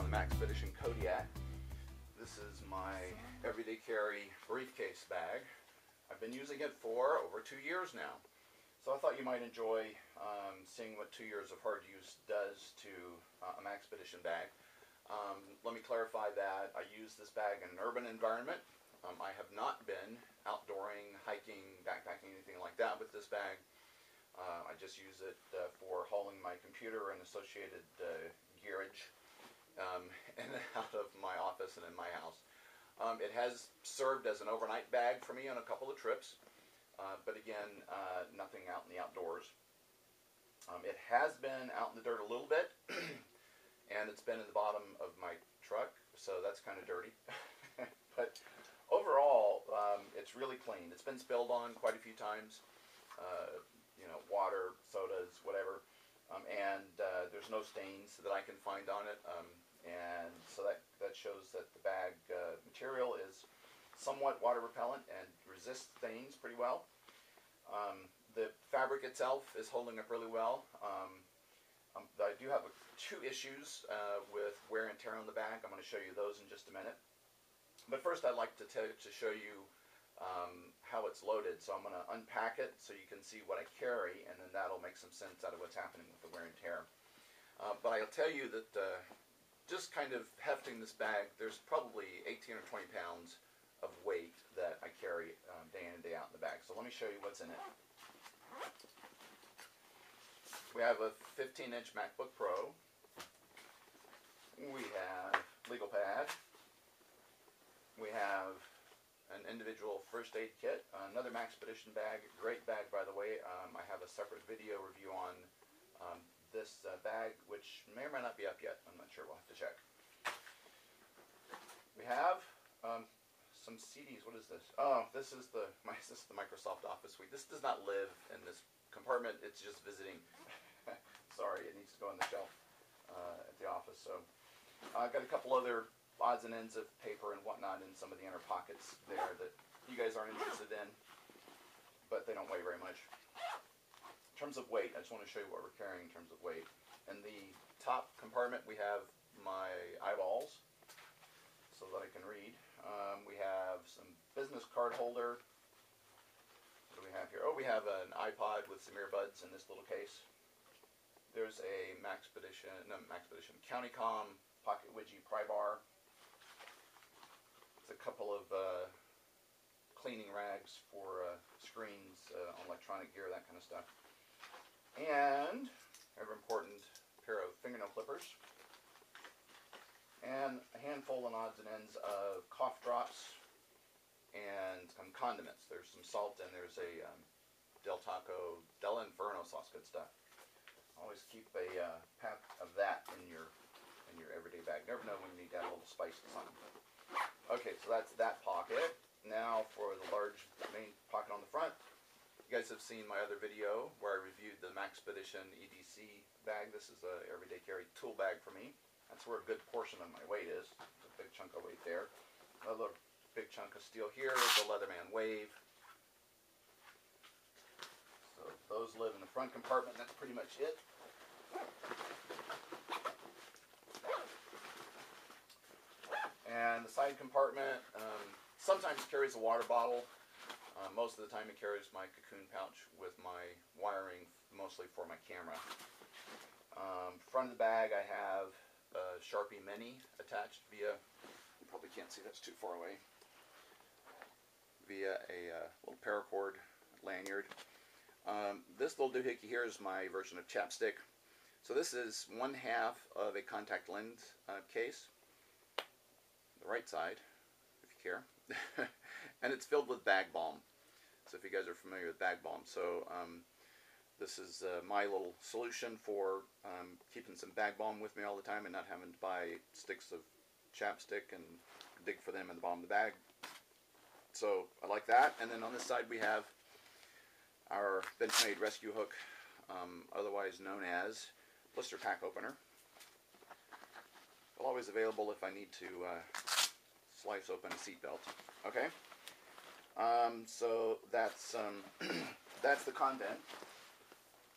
on the Maxpedition Kodiak. This is my everyday carry briefcase bag. I've been using it for over 2 years now. So I thought you might enjoy seeing what 2 years of hard use does to a Maxpedition bag. Let me clarify that I use this bag in an urban environment. I have not been outdooring, hiking, backpacking, anything like that with this bag. I just use it for hauling my computer and associated gearage in and out of my office and in my house. It has served as an overnight bag for me on a couple of trips, but again, nothing out in the outdoors. It has been out in the dirt a little bit, and it's been in the bottom of my truck, so that's kind of dirty. But overall, it's really clean. It's been spilled on quite a few times. You know, water, sodas, whatever, and there's no stains that I can find on it, and so that shows that the bag material is somewhat water repellent and resists stains pretty well. The fabric itself is holding up really well. I do have two issues with wear and tear on the bag. I'm going to show you those in just a minute. But first I'd like to show you how it's loaded. So I'm going to unpack it so you can see what I carry, and then that'll make some sense out of what's happening with the wear and tear. But I'll tell you that just kind of hefting this bag, there's probably 18 or 20 pounds of weight that I carry day in and day out in the bag. So let me show you what's in it. We have a 15-inch MacBook Pro. We have legal pad. We have an individual first aid kit, another Maxpedition bag, great bag by the way. I have a separate video review on this bag, which may or may not be up yet. I'm not sure, we'll have to check. We have some CDs. What is this? Oh, this is the Microsoft Office Suite. This does not live in this compartment, it's just visiting. Sorry, it needs to go on the shelf at the office. So I've got a couple other odds and ends of paper and whatnot in some of the inner pockets there that you guys aren't interested in, but they don't weigh very much. In terms of weight, I just want to show you what we're carrying in terms of weight. In the top compartment we have my eyeballs so that I can read. We have some business card holder. What do we have here? Oh, we have an iPod with some earbuds in this little case. There's a Maxpedition CountyCom pocket widget pry bar. It's a couple of cleaning rags for screens, on electronic gear, that kind of stuff. And ever important pair of fingernail clippers. And a handful and odds and ends of cough drops and some condiments. There's some salt and there's a Del Taco, Del Inferno sauce, good stuff. Always keep a pack of that in your everyday bag. Never know when you need to add a little spice to something. Okay, so that's that pocket. Now for the large main pocket on the front. You guys have seen my other video where I reviewed the Maxpedition EDC bag. This is a everyday carry tool bag for me. That's where a good portion of my weight is. It's a big chunk of weight there. Another big chunk of steel here is the Leatherman Wave. So those live in the front compartment. That's pretty much it. And the side compartment sometimes carries a water bottle. Most of the time it carries my cocoon pouch with my wiring, mostly for my camera. Front of the bag I have a Sharpie Mini attached via, you probably can't see, that's too far away, via a little paracord lanyard. This little doohickey here is my version of chapstick. So this is 1/2 of a contact lens case, the right side, if you care, and it's filled with bag balm. So if you guys are familiar with bag balm, so this is my little solution for keeping some bag balm with me all the time and not having to buy sticks of chapstick and dig for them in the bottom of the bag. So I like that. And then on this side we have our Benchmade rescue hook, otherwise known as blister pack opener. Well, always available if I need to slice open a seatbelt. Okay, so that's that's the content.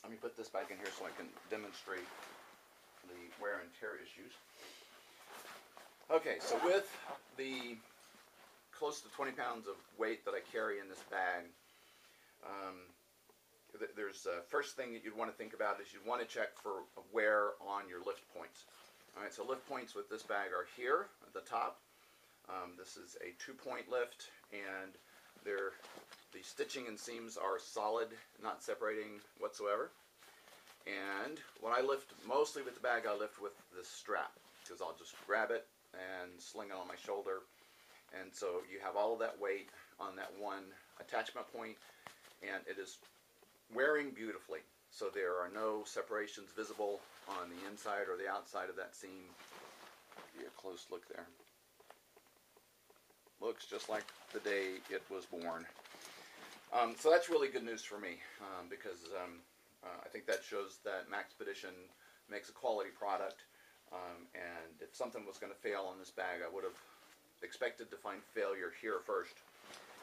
Let me put this back in here so I can demonstrate the wear and tear issues. Okay, so with the close to 20 pounds of weight that I carry in this bag, there's first thing that you'd want to think about is you'd want to check for wear on your lift points. All right, so lift points with this bag are here at the top. This is a 2-point lift, and the stitching and seams are solid, not separating whatsoever. And when I lift, mostly with the bag, I lift with this strap, because I'll just grab it and sling it on my shoulder. And so you have all of that weight on that one attachment point, and it is wearing beautifully. So there are no separations visible on the inside or the outside of that seam. Give you a close look there. Looks just like the day it was born. So that's really good news for me, because I think that shows that Maxpedition makes a quality product, and if something was going to fail on this bag, I would have expected to find failure here first.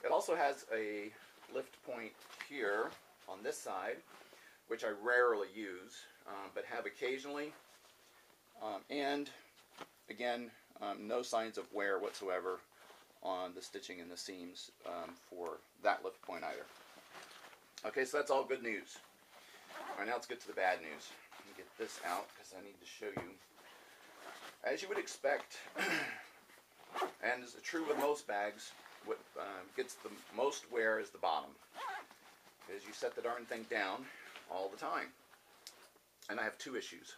It also has a lift point here on this side, which I rarely use, but have occasionally, and again, no signs of wear whatsoever on the stitching and the seams for that lift point either. Okay, so that's all good news. All right, now let's get to the bad news. Let me get this out because I need to show you. As you would expect, and is true with most bags, what gets the most wear is the bottom, because you set the darn thing down all the time. And I have two issues: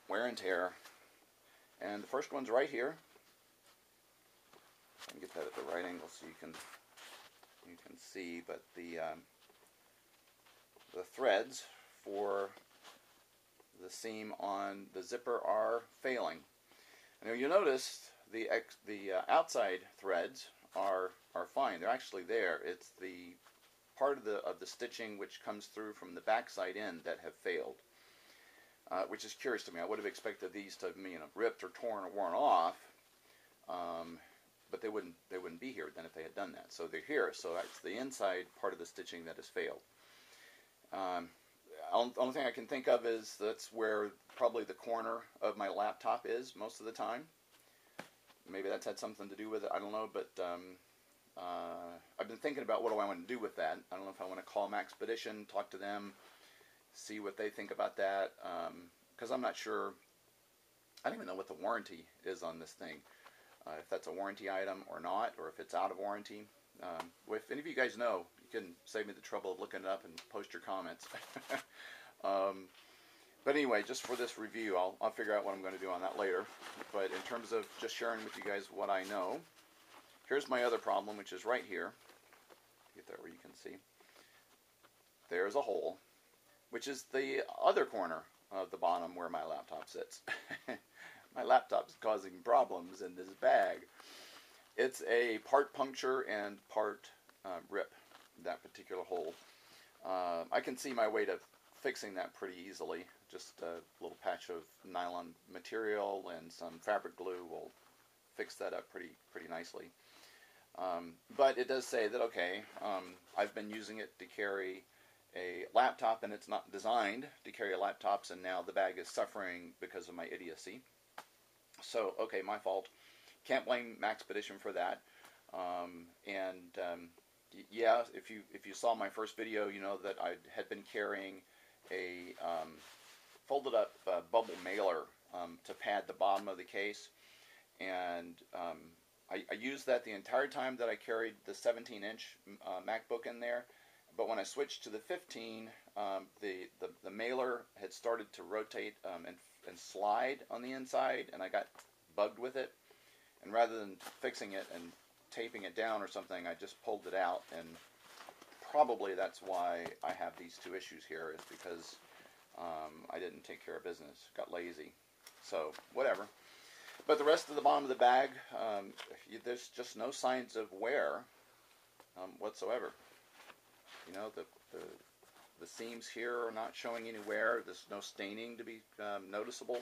wear and tear. And the first one's right here. Let me get that at the right angle so you can see. But the threads for the seam on the zipper are failing. And you'll notice the outside threads are fine. They're actually there. It's the part of the stitching which comes through from the backside end that have failed, which is curious to me. I would have expected these to have ripped or torn or worn off, but they wouldn't be here then if they had done that. So they're here. So that's the inside part of the stitching that has failed. Only thing I can think of is that's where probably the corner of my laptop is most of the time. Maybe that's had something to do with it. I don't know, but I've been thinking about what do I want to do with that. I don't know if I want to call Maxpedition, talk to them, see what they think about that, because I'm not sure. I don't even know what the warranty is on this thing, if that's a warranty item or not, or if it's out of warranty. If any of you guys know, you can save me the trouble of looking it up and post your comments. But anyway, just for this review, I'll figure out what I'm going to do on that later. But in terms of just sharing with you guys what I know, here's my other problem, which is right here. Get that where you can see. There's a hole, which is the other corner of the bottom where my laptop sits. My laptop's causing problems in this bag. It's a part puncture and part rip, that particular hole. I can see my way to fixing that pretty easily. Just a little patch of nylon material and some fabric glue will fix that up pretty nicely. But it does say that, okay, I've been using it to carry a laptop, and it's not designed to carry laptops, and now the bag is suffering because of my idiocy. So, okay, my fault. Can't blame Maxpedition for that. Yeah, if you saw my first video, you know that I had been carrying a folded up bubble mailer to pad the bottom of the case, and I used that the entire time that I carried the 17-inch MacBook in there. But when I switched to the 15, the mailer had started to rotate and slide on the inside, and I got bugged with it. And rather than fixing it and taping it down or something, I just pulled it out, and probably that's why I have these two issues here, is because I didn't take care of business, got lazy. So, whatever. But the rest of the bottom of the bag, there's just no signs of wear whatsoever. You know, the seams here are not showing any wear. There's no staining to be noticeable.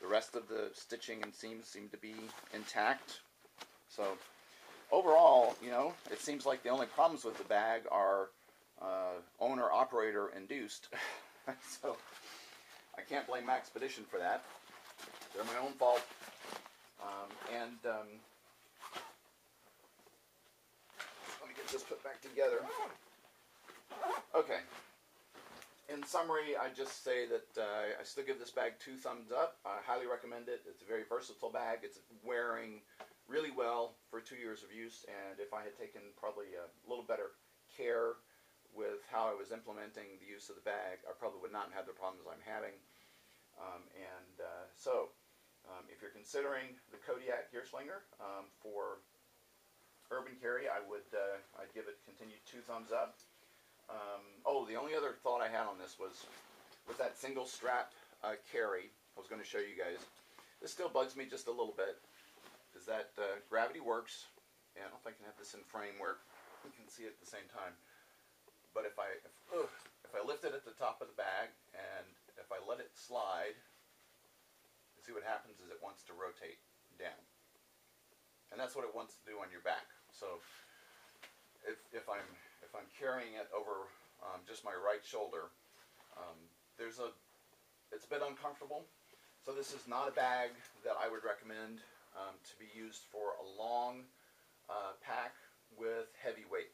The rest of the stitching and seams seem to be intact. So, overall, you know, it seems like the only problems with the bag are owner-operator induced. So, I can't blame Maxpedition for that. They're my own fault. summary, I just say that I still give this bag 2 thumbs up. I highly recommend it. It's a very versatile bag. It's wearing really well for 2 years of use, and if I had taken probably a little better care with how I was implementing the use of the bag, I probably would not have the problems I'm having. If you're considering the Kodiak Gear Slinger for urban carry, I'd give it continued 2 thumbs up. The only other thought I had on this was with that single strap carry. I was going to show you guys. This still bugs me just a little bit because that gravity works. And I don't know if I can have this in frame where we can see it at the same time. But if I lift it at the top of the bag and if I let it slide, you see what happens is it wants to rotate down. And that's what it wants to do on your back. So if I'm carrying it over just my right shoulder, it's a bit uncomfortable. So this is not a bag that I would recommend to be used for a long pack with heavy weight.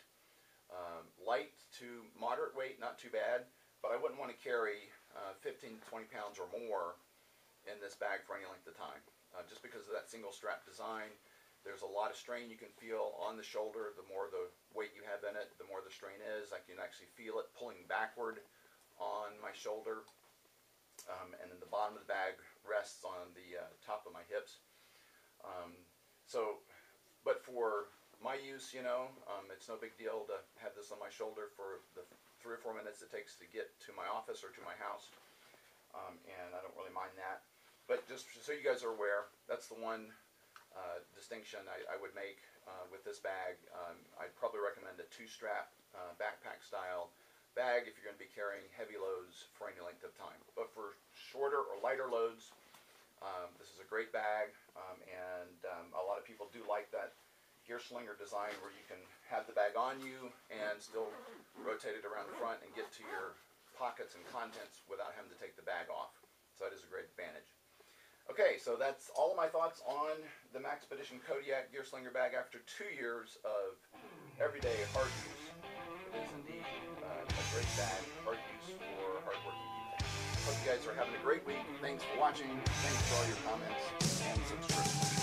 Light to moderate weight, not too bad, but I wouldn't want to carry 15 to 20 pounds or more in this bag for any length of time. Just because of that single strap design, there's a lot of strain you can feel on the shoulder. The more the weight you have in it, the more the strain is. I can actually feel it pulling backward on my shoulder, and then the bottom of the bag rests on the top of my hips. But for my use, it's no big deal to have this on my shoulder for the 3 or 4 minutes it takes to get to my office or to my house, and I don't really mind that. But just so you guys are aware, that's the one distinction I would make with this bag. I'd probably recommend a 2-strap backpack style bag if you're going to be carrying heavy loads for any length of time. But for shorter or lighter loads, this is a great bag, and a lot of people do like that Gear Slinger design where you can have the bag on you and still rotate it around the front and get to your pockets and contents without having to take the bag off. So that is a great advantage. Okay, so that's all of my thoughts on the Maxpedition Kodiak Gear Slinger bag after 2 years of everyday hard use. It is indeed a great bag, hard use for hardworking people. Hope you guys are having a great week. Thanks for watching. Thanks for all your comments and subscriptions.